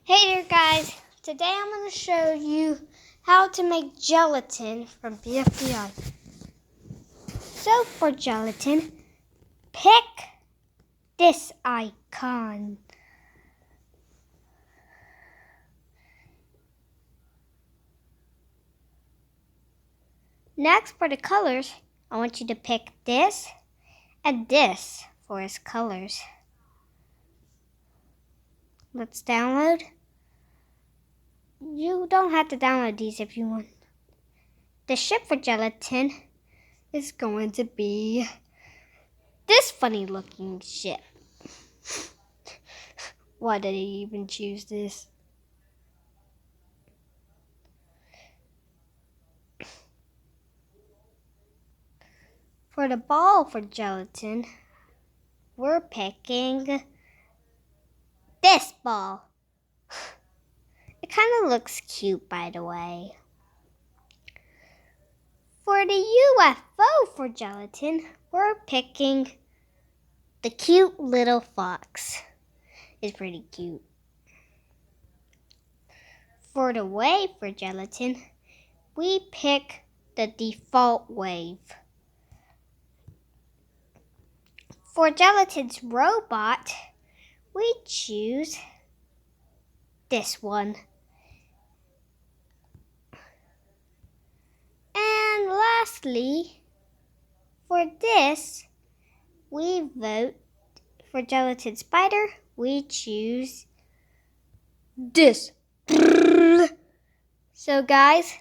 Hey there guys, today I'm going to show you how to make gelatin from BFDI. So for gelatin, pick this icon. Next for the colors, I want you to pick this and this for its colors. Let's download. You don't have to download these if you want. The shape for gelatin is going to be this funny looking ship. Why did he even choose this? For the ball for gelatin, we're picking this ball. It kind of looks cute, by the way. For the UFO for gelatin, we're picking the cute little fox. It's pretty cute. For the wave for gelatin, we pick the default wave. For gelatin's robot, we choose this one. And lastly, for this, we vote for gelatin spider, we choose this. So guys,